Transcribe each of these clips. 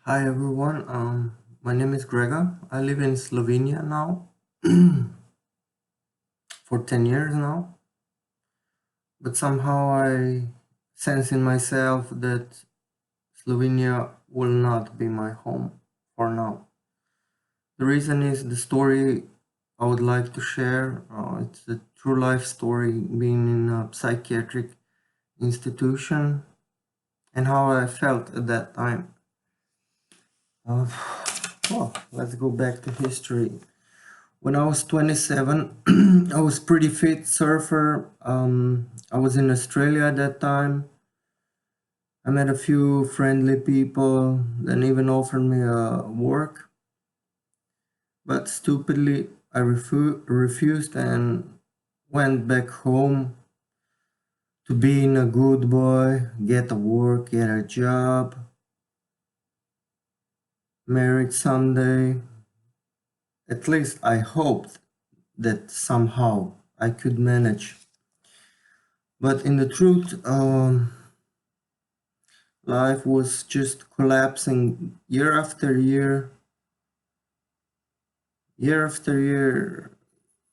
Hi everyone, my name is Gregor. I live in Slovenia now for 10 years now, but somehow I sense in myself that Slovenia will not be my home for now. The reason is the story I would like to share. It's a true life story, being in a psychiatric institution and how I felt at that time. Uh, well, let's go back to history. When I was 27, I was pretty fit surfer. I was in Australia at that time. I met a few friendly people, then even offered me work. But stupidly, I refused and went back home to being a good boy, get a work, get a job, married someday. At least I hoped that somehow I could manage. But in the truth, life was just collapsing year after year, year after year.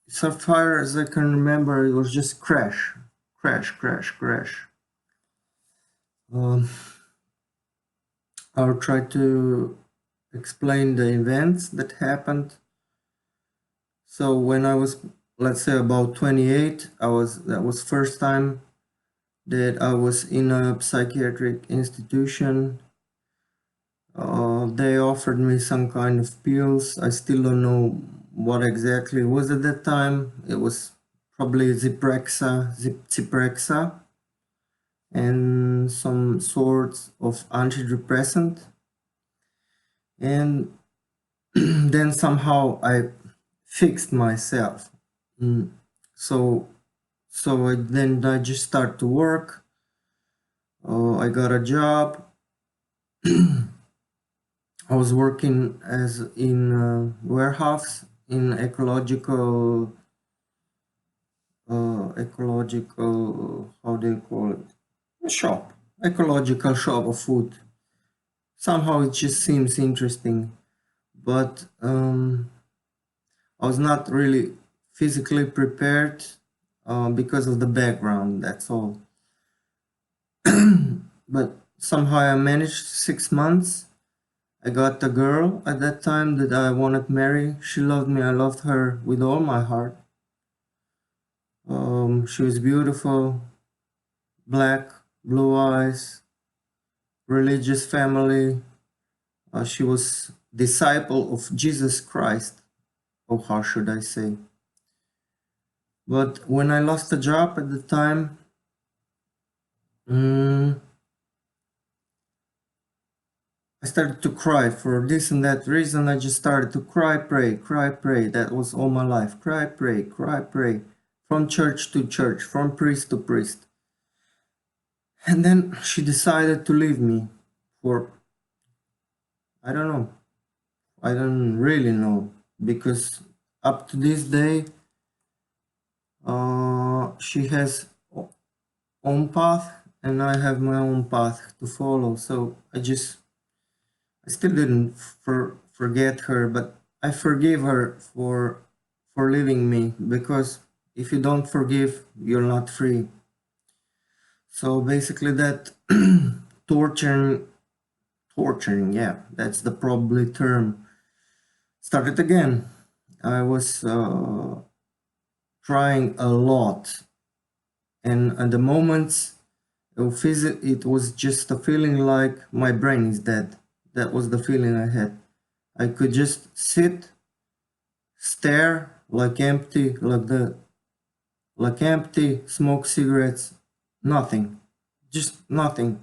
So far as I can remember, it was just crash, crash, crash, crash. Um, I'll try to explain the events that happened. So when I was, let's say, about 28, that was first time that I was in a psychiatric institution. They offered me some kind of pills. I still don't know what exactly it was at that time. It was probably Ziprexa, and some sorts of antidepressant. And then somehow I fixed myself. Mm. So, I just start to work. I got a job. I was working as in a warehouse in ecological, how do you call it? A shop, ecological shop of food. Somehow it just seems interesting, but I was not really physically prepared because of the background, that's all. But somehow I managed 6 months. I got a girl at that time that I wanted to marry. She loved me. I loved her with all my heart. She was beautiful, black, blue eyes, religious family. She was disciple of Jesus Christ. Oh, how should I say? But when I lost the job at the time, mm, I started to cry for this and that reason. I just started to cry, pray, cry, pray. That was all my life. Cry, pray, cry, pray. From church to church, from priest to priest. And then she decided to leave me for, I don't know. I don't really know. Because up to this day, she has own path and I have my own path to follow. So I still didn't forget her, but I forgive her for leaving me, because if you don't forgive, you're not free. So basically that torturing, yeah, that's the probably term, started again. I was trying a lot, and at the moments it was just a feeling like my brain is dead. That was the feeling I had. I could just sit, stare, like empty, smoke cigarettes, nothing, just nothing.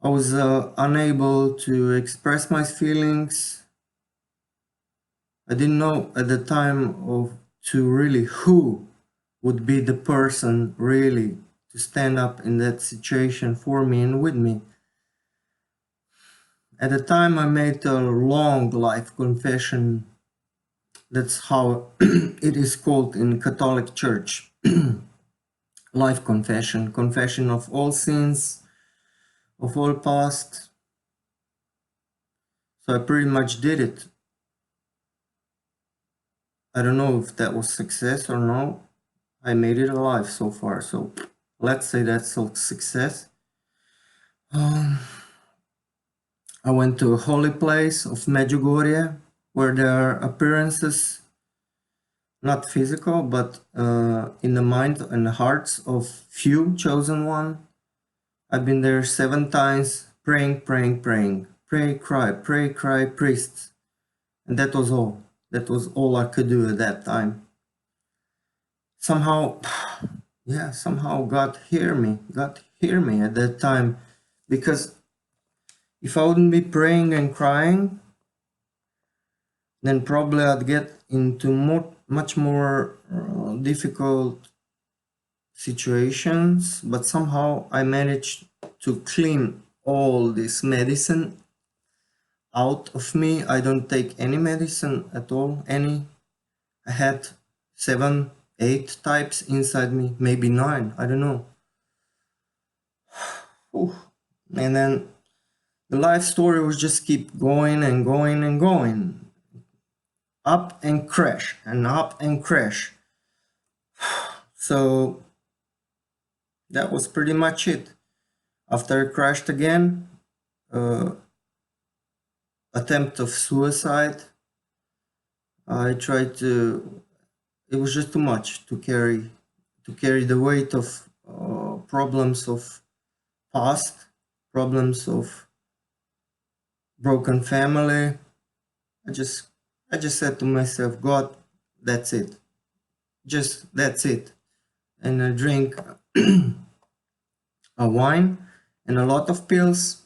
I was unable to express my feelings. I didn't know at the time of to really who would be the person really to stand up in that situation for me and with me. At the time I made a long life confession. That's how it is called in Catholic Church. Life confession, confession of all sins, of all past, So I pretty much did it. I don't know if that was success or no. I made it alive so far, so let's say that's a success. I went to a holy place of Medjugorje, where there are appearances, not physical, but in the mind and the hearts of few chosen one. I've been there 7 times, praying, praying, praying, pray, cry, priests, and that was all. That was all I could do at that time. Somehow, yeah, somehow God hear me at that time, because if I wouldn't be praying and crying, then probably I'd get into much more difficult situations. But somehow I managed to clean all this medicine out of me. I don't take any medicine at all, any. I had 7, 8 types inside me, maybe 9, I don't know. Ooh. And then the life story was just keep going and going and going. Up and crash and up and crash. So that was pretty much it. After I crashed again, attempt of suicide. I tried to, it was just too much to carry the weight of problems of past, problems of broken family. I just said to myself, God, that's it. Just that's it. And I drink a wine and a lot of pills,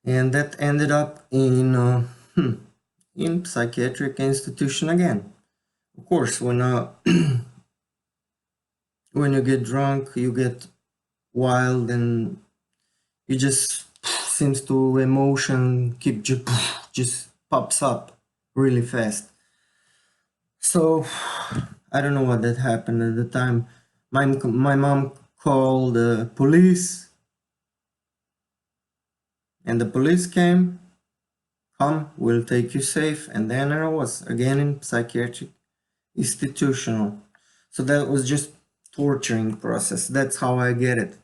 and that ended up in psychiatric institution again. Of course, when when you get drunk, you get wild, and you just seems to emotion keep just pops up really fast. So I don't know what that happened at the time. My mom called the police, and the police came. Come, we'll take you safe. And then I was again in psychiatric institutional. So that was just torturing process. That's how I get it.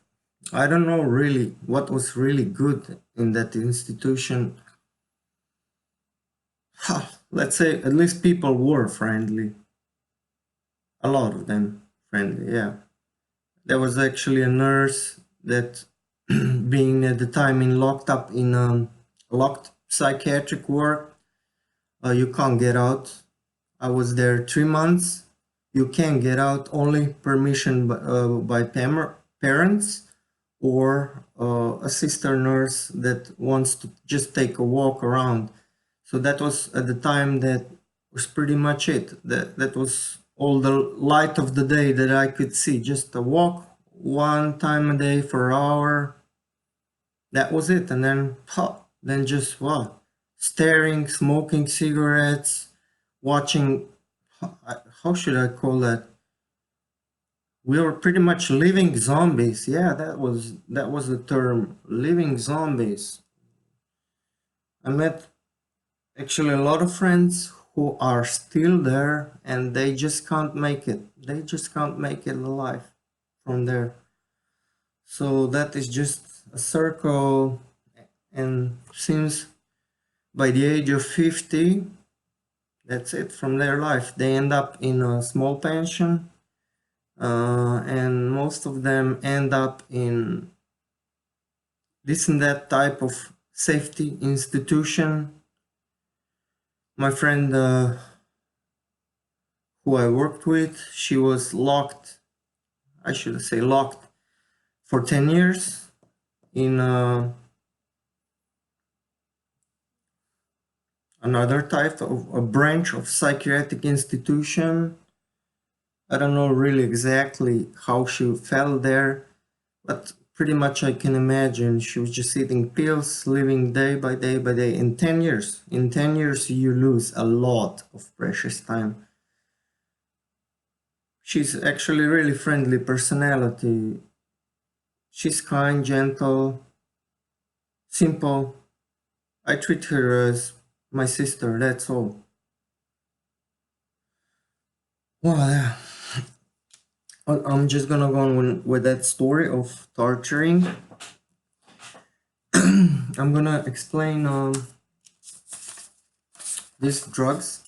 I don't know really what was really good in that institution. Let's say at least people were friendly. A lot of them friendly, yeah. There was actually a nurse that being at the time locked up in locked psychiatric ward, you can't get out. I was there 3 months. You can get out only permission by parents, or a sister nurse that wants to just take a walk around. So that was at the time, that was pretty much it. That was all the light of the day that I could see. Just a walk 1 time a day for an hour. That was it. And then just what? Staring, smoking cigarettes, watching, how should I call that? We were pretty much living zombies. Yeah, that was the term, living zombies. I met actually a lot of friends who are still there, and they just can't make it. They just can't make it alive from there. So that is just a circle, and since by the age of 50, that's it from their life. They end up in a small pension, and most of them end up in this and that type of safety institution. My friend who I worked with, she was locked, I should say locked, for 10 years in another type of a branch of psychiatric institution. I don't know really exactly how she fell there, but pretty much I can imagine she was just eating pills, living day by day by day. In 10 years, you lose a lot of precious time. She's actually really friendly personality. She's kind, gentle, simple. I treat her as my sister, that's all. Well, yeah. I'm just gonna go on with that story of torturing. I'm gonna explain these drugs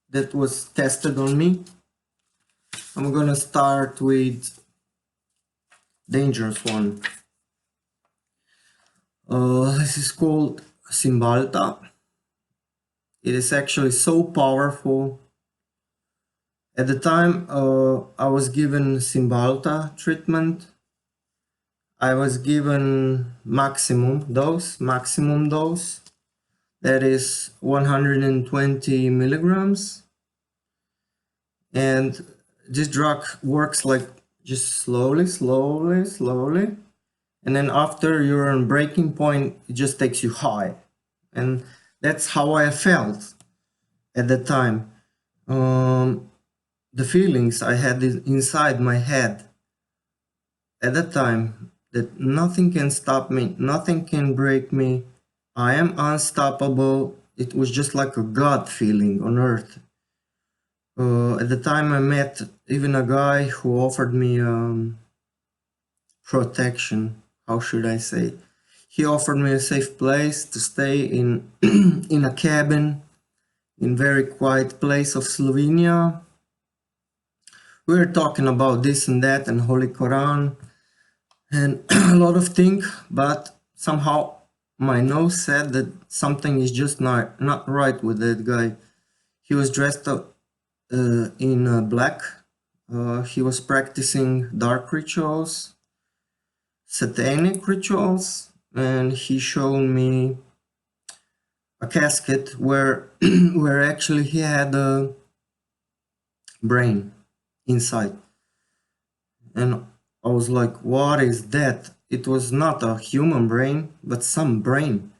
that was tested on me. I'm gonna start with dangerous one. This is called Cymbalta. It is actually so powerful. At the time I was given Cymbalta treatment, I was given maximum dose, that is 120 milligrams. And this drug works like just slowly. And then after you're on breaking point, it just takes you high. And that's how I felt at the time. The feelings I had inside my head at that time, that nothing can stop me, nothing can break me, I am unstoppable. It was just like a God feeling on earth. At the time I met even a guy who offered me protection, how should I say. He offered me a safe place to stay in in a cabin in very quiet place of Slovenia. We were talking about this and that and Holy Quran and a lot of things, but somehow my nose said that something is just not right with that guy. He was dressed up in black. He was practicing dark rituals, satanic rituals, and he showed me a casket where where actually he had a brain inside. And I was like, what is that? It was not a human brain, but some brain.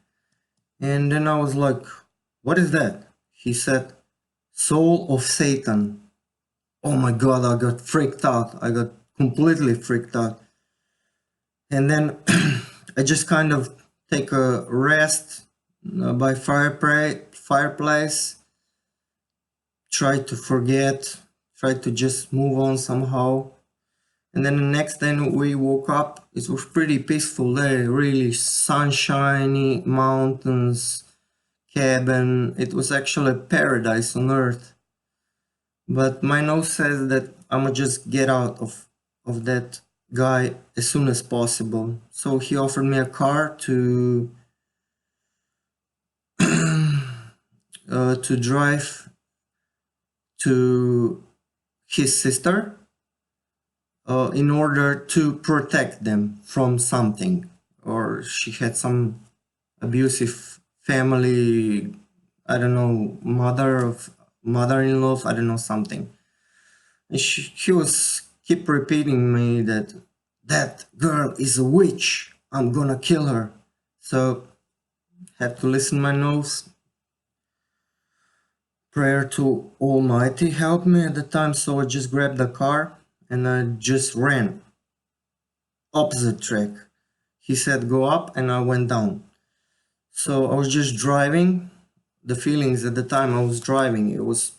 And then I was like, what is that? He said, soul of Satan. Oh my God, I got freaked out. I got completely freaked out. And then I just kind of take a rest by fireplace, try to forget, try to just move on somehow. And then the next day we woke up, it was pretty peaceful day, really sunshiny, mountains, cabin. It was actually paradise on earth. But my nose says that I'ma just get out of that guy as soon as possible. So he offered me a car to to drive to his sister in order to protect them from something, or she had some abusive family, I don't know, mother-in-law, I don't know, something. And she was keep repeating me that that girl is a witch, I'm gonna kill her. So had to listen my nose. Prayer to Almighty helped me at the time, so I just grabbed the car and I just ran opposite track. He said go up and I went down. So I was just driving. The feelings at the time I was driving, it was,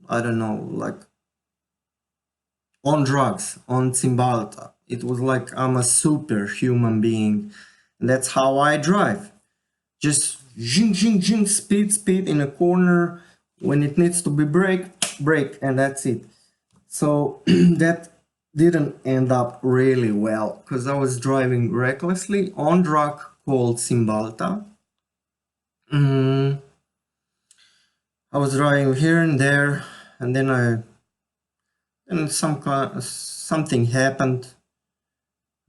I don't know, like on drugs, on Cymbalta. It was like I'm a superhuman being. And that's how I drive. Just zing, speed in a corner. When it needs to be brake, and that's it. So that didn't end up really well because I was driving recklessly on drug called Cymbalta. I was driving here and there, and then something happened.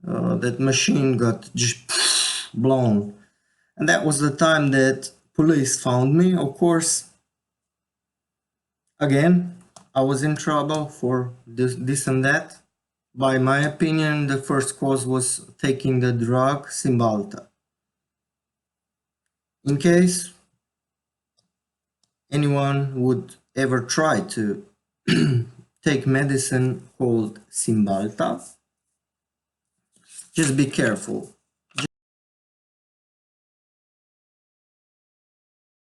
That machine got just blown, and that was the time that police found me. Of course, again, I was in trouble for this and that. By my opinion, the first cause was taking the drug Cymbalta. In case anyone would ever try to take medicine called Cymbalta, just be careful.